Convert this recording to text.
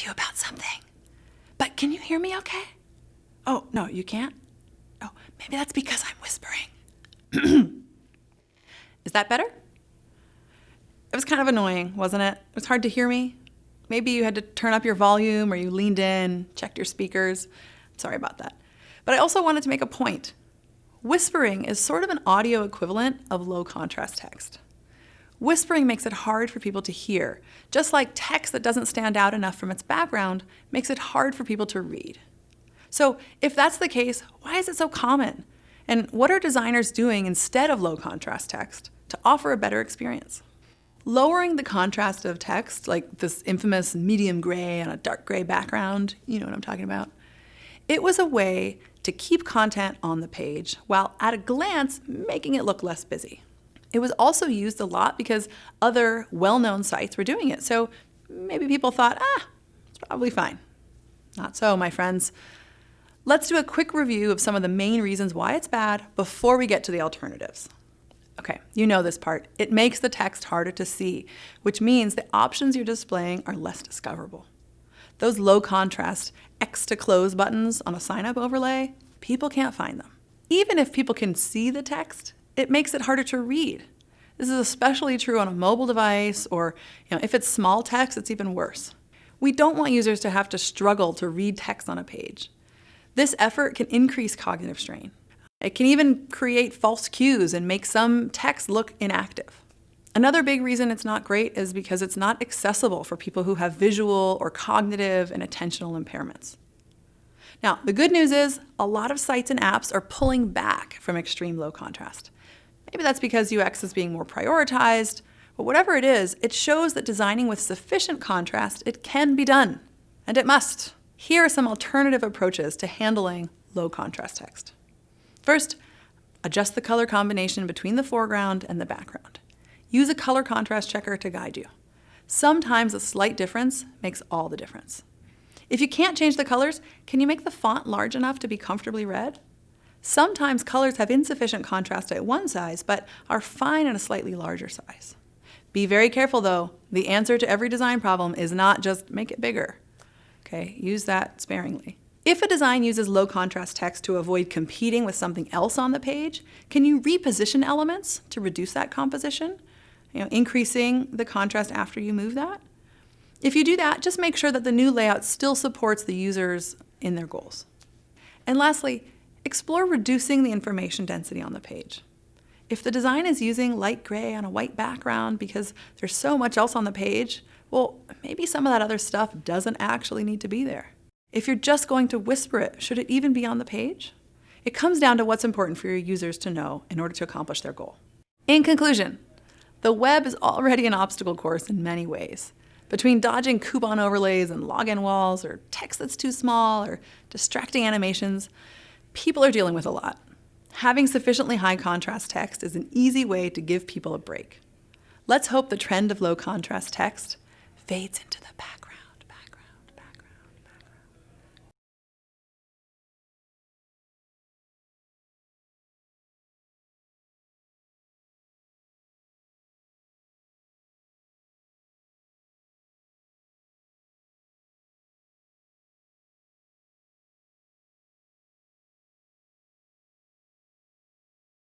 to you about something. But can you hear me okay? Oh, no, you can't? Oh, maybe that's because I'm whispering. Is that better? It was kind of annoying, wasn't it? It was hard to hear me. Maybe you had to turn up your volume or you leaned in, checked your speakers. Sorry about that. But I also wanted to make a point. Whispering is sort of an audio equivalent of low contrast text. Whispering makes it hard for people to hear, just like text that doesn't stand out enough from its background makes it hard for people to read. So if that's the case, why is it so common? And what are designers doing instead of low contrast text to offer a better experience? Lowering the contrast of text, like this infamous medium gray on a dark gray background, you know what I'm talking about, it was a way to keep content on the page while at a glance making it look less busy. It was also used a lot because other well-known sites were doing it, so maybe people thought, it's probably fine. Not so, my friends. Let's do a quick review of some of the main reasons why it's bad before we get to the alternatives. Okay, you know this part. It makes the text harder to see, which means the options you're displaying are less discoverable. Those low contrast X to close buttons on a sign-up overlay, people can't find them. Even if people can see the text, it makes it harder to read. This is especially true on a mobile device, or if it's small text, it's even worse. We don't want users to have to struggle to read text on a page. This effort can increase cognitive strain. It can even create false cues and make some text look inactive. Another big reason it's not great is because it's not accessible for people who have visual or cognitive and attentional impairments. Now, the good news is a lot of sites and apps are pulling back from extreme low contrast. Maybe that's because UX is being more prioritized, but whatever it is, it shows that designing with sufficient contrast, it can be done, and it must. Here are some alternative approaches to handling low contrast text. First, adjust the color combination between the foreground and the background. Use a color contrast checker to guide you. Sometimes a slight difference makes all the difference. If you can't change the colors, can you make the font large enough to be comfortably read? Sometimes colors have insufficient contrast at one size, but are fine at a slightly larger size. Be very careful though. The answer to every design problem is not just make it bigger. Okay, use that sparingly. If a design uses low contrast text to avoid competing with something else on the page, can you reposition elements to reduce that composition? Increasing the contrast after you move that? If you do that, just make sure that the new layout still supports the users in their goals. And lastly, explore reducing the information density on the page. If the design is using light gray on a white background because there's so much else on the page, well, maybe some of that other stuff doesn't actually need to be there. If you're just going to whisper it, should it even be on the page? It comes down to what's important for your users to know in order to accomplish their goal. In conclusion, the web is already an obstacle course in many ways. Between dodging coupon overlays and login walls, or text that's too small, or distracting animations, people are dealing with a lot. Having sufficiently high contrast text is an easy way to give people a break. Let's hope the trend of low contrast text fades into the background.